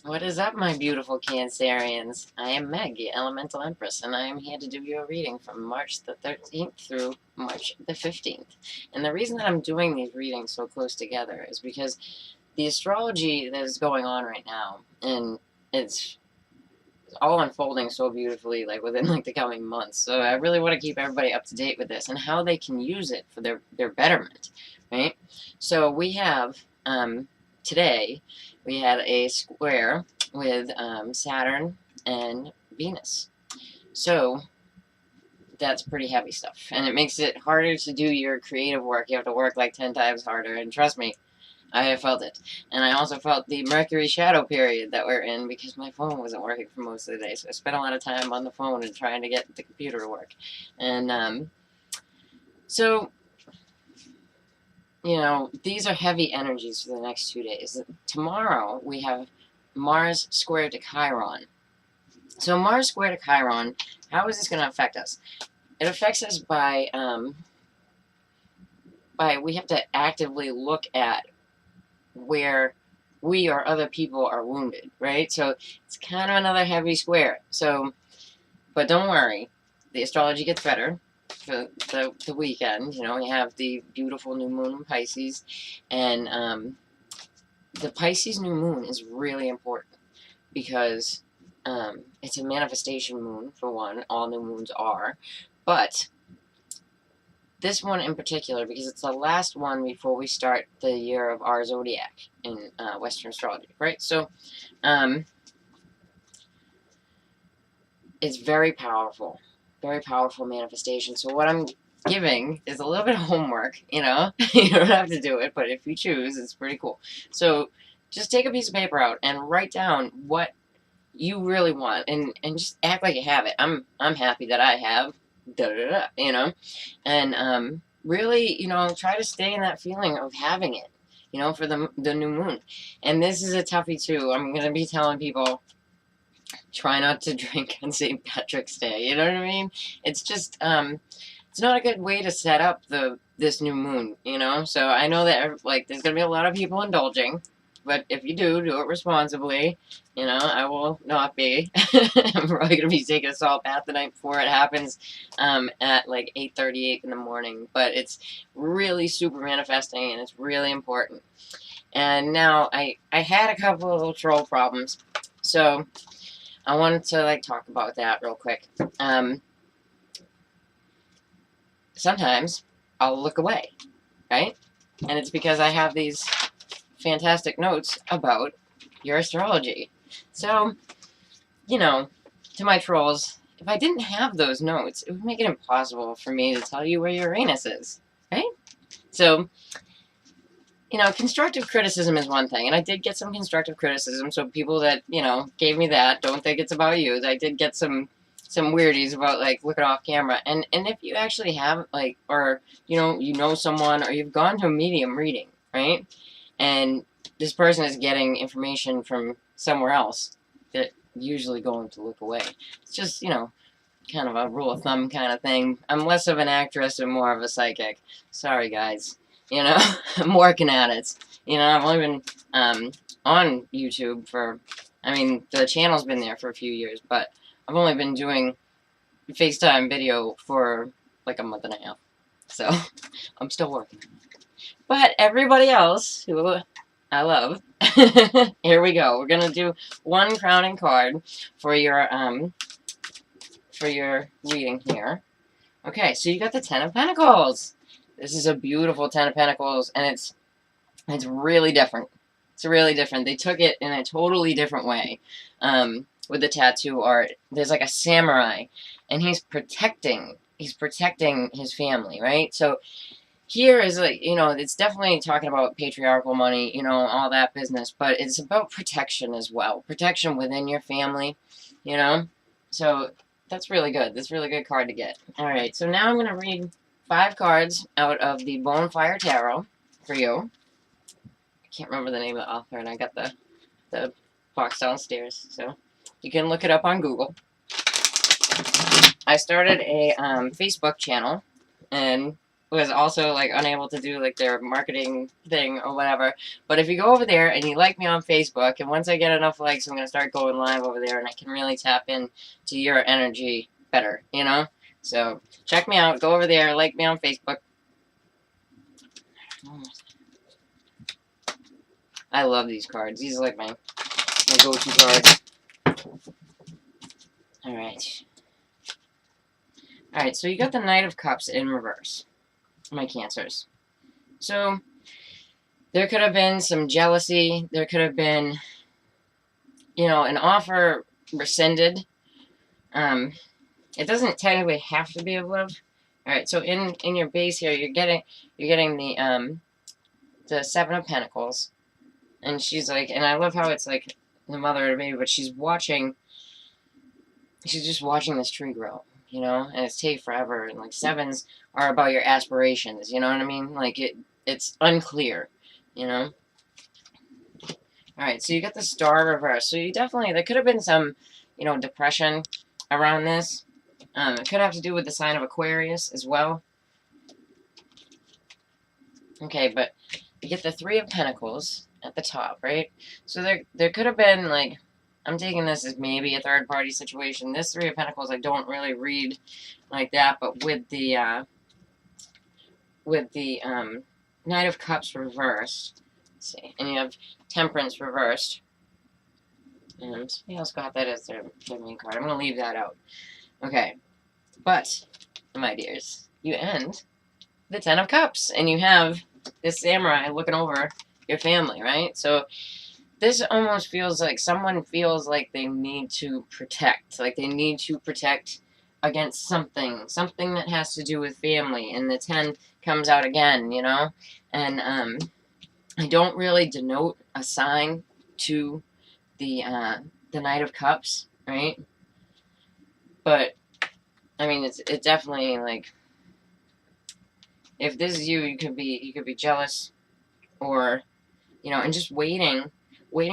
What is up, my beautiful Cancerians? I am Meg, the Elemental Empress, and I am here to do your reading from March the 13th through March the 15th. And the reason that I'm doing these readings so close together is because the astrology that is going on right now, and it's all unfolding so beautifully, like within like the coming months. So I really want to keep everybody up to date with this and how they can use it for their betterment, right? So we have today we had a square with Saturn and Venus. So that's pretty heavy stuff, and it makes it harder to do your creative work. You have to work like 10 times harder, and trust me, I have felt it. And I also felt the Mercury shadow period that we're in because my phone wasn't working for most of the day. So I spent a lot of time on the phone and trying to get the computer to work. And so, you know, these are heavy energies for the next 2 days. Tomorrow we have Mars square to Chiron. So Mars square to Chiron, how is this going to affect us? It affects us by we have to actively look at where we or other people are wounded, right? So it's kind of another heavy square. So, but don't worry, the astrology gets better for the weekend. You know, we have the beautiful new moon in Pisces, and the Pisces new moon is really important because it's a manifestation moon, for one. All new moons are. But this one in particular, because it's the last one before we start the year of our zodiac in Western astrology, right? So it's very powerful manifestation. So what I'm giving is a little bit of homework, you know? You don't have to do it, but if you choose, it's pretty cool. So just take a piece of paper out and write down what you really want, and just act like you have it. I'm happy that I have you know, and really, you know, try to stay in that feeling of having it, you know, for the new moon. And this is a toughie too. I'm gonna be telling people, try not to drink on St. Patrick's Day. You know what I mean? It's just it's not a good way to set up this new moon, you know. So I know that like there's gonna be a lot of people indulging, but if you do it responsibly, you know, I will not be. I'm probably gonna be taking a salt bath the night before it happens, at like 8:38 in the morning. But it's really super manifesting, and it's really important. And now I had a couple of little troll problems, so I wanted to like talk about that real quick. Sometimes I'll look away, right? And it's because I have these fantastic notes about your astrology. So, you know, to my trolls, if I didn't have those notes, it would make it impossible for me to tell you where Uranus is, right? So, you know, constructive criticism is one thing, and I did get some constructive criticism, so people that, you know, gave me that, don't think it's about you. I did get some weirdies about, like, looking off camera, and if you actually have, like, or, you know someone, or you've gone to a medium reading, right, and this person is getting information from somewhere else, that usually going to look away. It's just, you know, kind of a rule of thumb kind of thing. I'm less of an actress and more of a psychic. Sorry, guys. You know, I'm working at it. You know, I've only been on YouTube for, I mean, the channel's been there for a few years, but I've only been doing FaceTime video for like a month and a half. So, I'm still working. But everybody else who I love, here we go. We're going to do one crowning card for your reading here. Okay, so you got the Ten of Pentacles. This is a beautiful Ten of Pentacles, and it's really different. It's really different. They took it in a totally different way. With the tattoo art, there's like a samurai, and he's protecting his family, right? So here is like, you know, it's definitely talking about patriarchal money, you know, all that business, but it's about protection as well. Protection within your family, you know? So that's really good. That's a really good card to get. All right, so now I'm going to read 5 cards out of the Bonfire Tarot for you. I can't remember the name of the author, and I got the box downstairs, so you can look it up on Google. I started a Facebook channel, and was also like unable to do like their marketing thing or whatever. But if you go over there and you like me on Facebook, and once I get enough likes, I'm gonna start going live over there, and I can really tap in to your energy better, you know. So check me out. Go over there, like me on Facebook. I love these cards. These are like my go-to cards. All right. All right. So you got the Knight of Cups in reverse, my Cancers. So there could have been some jealousy. There could have been, you know, an offer rescinded. It doesn't technically have to be of love. All right. So in your base here, you're getting the Seven of Pentacles, and she's like, and I love how it's like the mother of the baby, but she's just watching this tree grow, you know, and it's take forever. And like sevens are about your aspirations, you know what I mean? Like it's unclear, you know. All right, so you got the Star reverse. So you definitely, there could have been some, you know, depression around this. It could have to do with the sign of Aquarius as well. Okay, but you get the Three of Pentacles at the top, right? So there could have been like, I'm taking this as maybe a third-party situation. This Three of Pentacles I don't really read like that, but with the Knight of Cups reversed, let's see, and you have Temperance reversed, and somebody else got that as their main card. I'm going to leave that out. Okay, but, my dears, you end the Ten of Cups, and you have this samurai looking over your family, right? So this almost feels like someone feels like they need to protect. Like they need to protect against something that has to do with family. And the 10 comes out again, you know? And I don't really denote a sign to the Knight of Cups, right? But, I mean, it definitely, like, if this is you, you could be jealous or, you know, and just waiting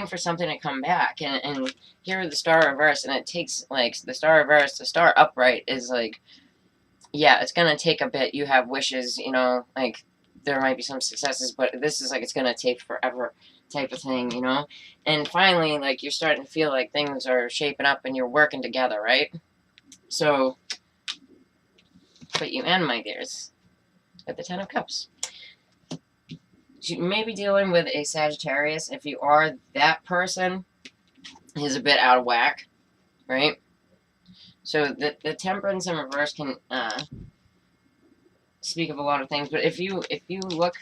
for something to come back. And here the Star reverse, and it takes, like, the Star reverse, the Star upright is, like, yeah, it's going to take a bit. You have wishes, you know, like, there might be some successes, but this is, like, it's going to take forever type of thing, you know? And finally, like, you're starting to feel like things are shaping up and you're working together, right? So, but you end, my dears, at the Ten of Cups. You may be dealing with a Sagittarius. If you are, that person is a bit out of whack, right? So the Temperance in reverse can speak of a lot of things. But if you look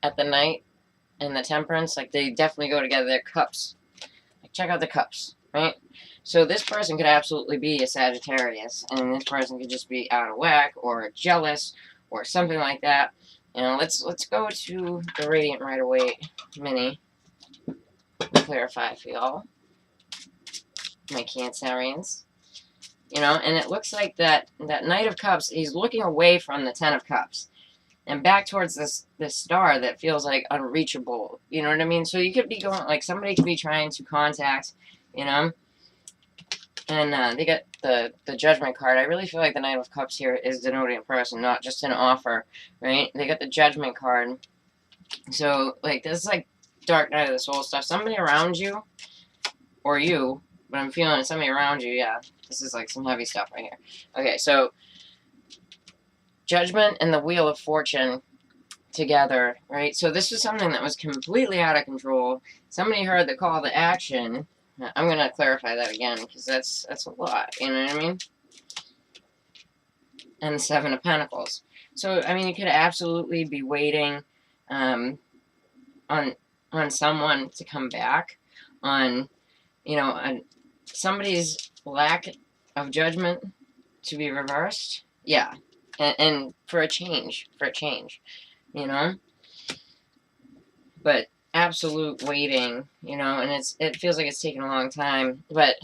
at the Knight and the Temperance, like they definitely go together. They're cups. Like check out the cups, right? So this person could absolutely be a Sagittarius, and this person could just be out of whack or jealous or something like that. You know, let's go to the Radiant right away mini. Clarify for y'all, my Cancerians. You know, and it looks like that Knight of Cups, he's looking away from the Ten of Cups and back towards this star that feels like unreachable. You know what I mean? So you could be going, like, somebody could be trying to contact, you know, and they get the Judgment card. I really feel like the Knight of Cups here is denoting a person, not just an offer, right? They got the Judgment card. So, like, this is like Dark Night of the Soul stuff. Somebody around you, or you, but I'm feeling somebody around you, yeah. This is like some heavy stuff right here. Okay, so Judgment and the Wheel of Fortune together, right? So this was something that was completely out of control. Somebody heard the call to action. I'm going to clarify that again, because that's a lot, you know what I mean? And the Seven of Pentacles. So, I mean, you could absolutely be waiting on someone to come back, on, you know, on somebody's lack of judgment to be reversed. Yeah. And for a change, you know? But absolute waiting, you know, and it feels like it's taking a long time. But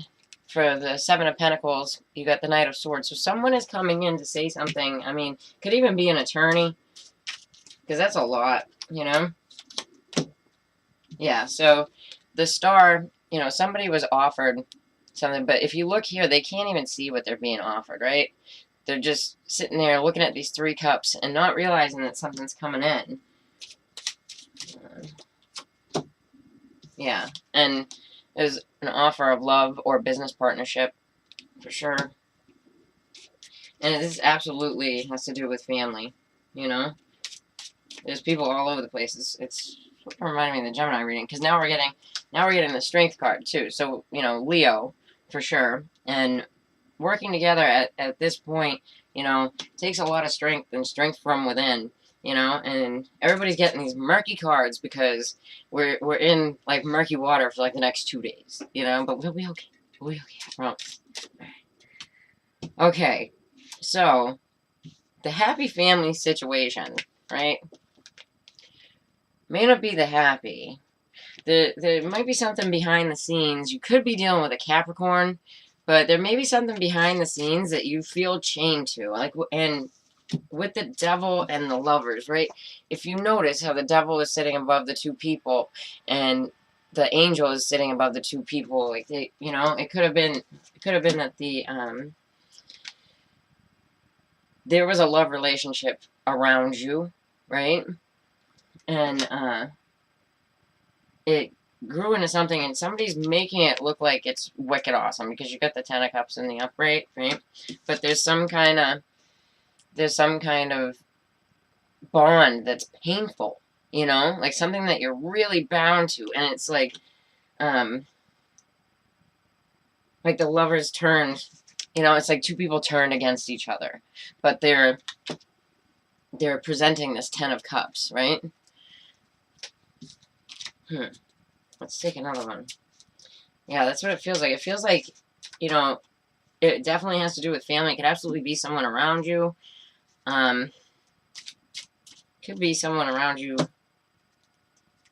for the Seven of Pentacles, you got the Knight of Swords. So someone is coming in to say something. I mean, could even be an attorney, because that's a lot, you know? Yeah, so the Star, you know, somebody was offered something, but if you look here, they can't even see what they're being offered, right? they're just sitting there looking at these 3 cups and not realizing that something's coming in. Yeah, and there's an offer of love or business partnership, for sure. And this absolutely has to do with family, you know? There's people all over the place. It's reminding me of the Gemini reading, because now we're getting the Strength card, too. So, you know, Leo, for sure. And working together at this point, you know, takes a lot of strength and strength from within, you know, and everybody's getting these murky cards because we're in, like, murky water for, like, the next 2 days, you know, but we'll be okay. We'll be okay, I promise. Okay, so, the happy family situation, right, may not be the happy. There might be something behind the scenes. You could be dealing with a Capricorn, but there may be something behind the scenes that you feel chained to. Like, and with the Devil and the Lovers, right? If you notice how the Devil is sitting above the 2 people, and the Angel is sitting above the 2 people, like they, you know, it could have been that there was a love relationship around you, right? And it grew into something, and somebody's making it look like it's wicked awesome because you got the 10 of Cups in the upright, right? But there's some kind of bond that's painful, you know, like something that you're really bound to, and it's like the Lovers turn, you know, it's like 2 people turn against each other, but they're presenting this 10 of Cups, right? Let's take another one. Yeah, that's what it feels like. It feels like, you know, it definitely has to do with family. It could absolutely be someone around you. Could be someone around you.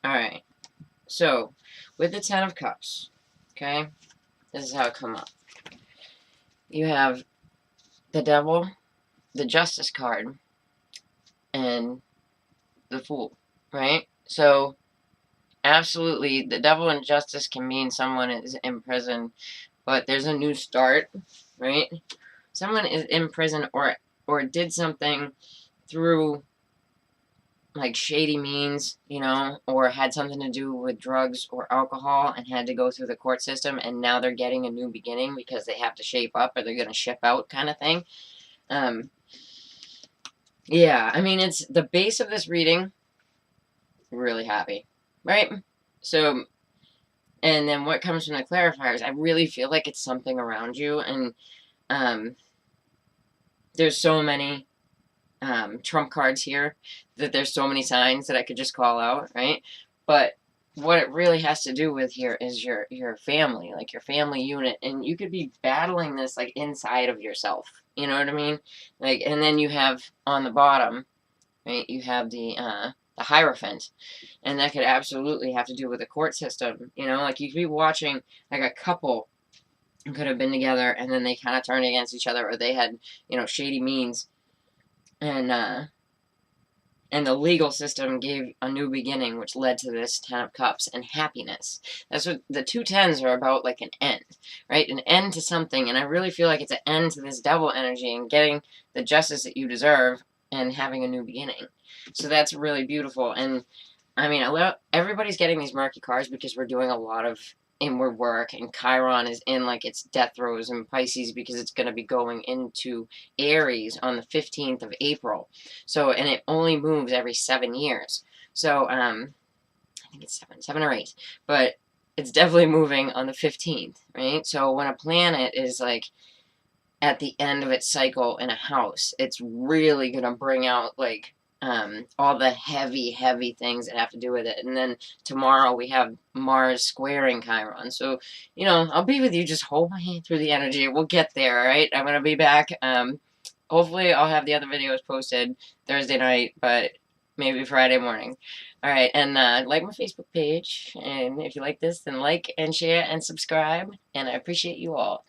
Alright. So, with the 10 of Cups, okay, this is how it come up. You have the Devil, the Justice card, and the Fool, right? So, absolutely, the Devil and Justice can mean someone is in prison, but there's a new start, right? Someone is in prison or did something through, like, shady means, you know, or had something to do with drugs or alcohol and had to go through the court system, and now they're getting a new beginning because they have to shape up or they're going to ship out, kind of thing. Yeah, I mean, it's the base of this reading, really happy, right? So, and then what comes from the clarifiers, I really feel like it's something around you, and there's so many trump cards here that there's so many signs that I could just call out, right? But what it really has to do with here is your family, like your family unit, and you could be battling this like inside of yourself, you know what I mean? Like, and then you have on the bottom, right, you have the Hierophant, and that could absolutely have to do with the court system, you know, like you could be watching like a couple could have been together and then they kind of turned against each other, or they had, you know, shady means, and the legal system gave a new beginning, which led to this 10 of Cups and happiness. That's what the 2 10s are about, like an end, right? An end to something, and I really feel like it's an end to this Devil energy and getting the justice that you deserve and having a new beginning. So that's really beautiful, and I mean, everybody's getting these murky cards because we're doing a lot of inward work, and Chiron is in like its death throes in Pisces because it's going to be going into Aries on the 15th of April. So, and it only moves every 7 years. So, I think it's 7 or 8, but it's definitely moving on the 15th, right? So when a planet is like at the end of its cycle in a house, it's really going to bring out like all the heavy things that have to do with it. And then tomorrow we have Mars squaring Chiron. So, you know, I'll be with you. Just hold my hand through the energy. We'll get there, all right? I'm going to be back. Hopefully I'll have the other videos posted Thursday night, but maybe Friday morning. All right, and like my Facebook page. And if you like this, then like and share and subscribe. And I appreciate you all.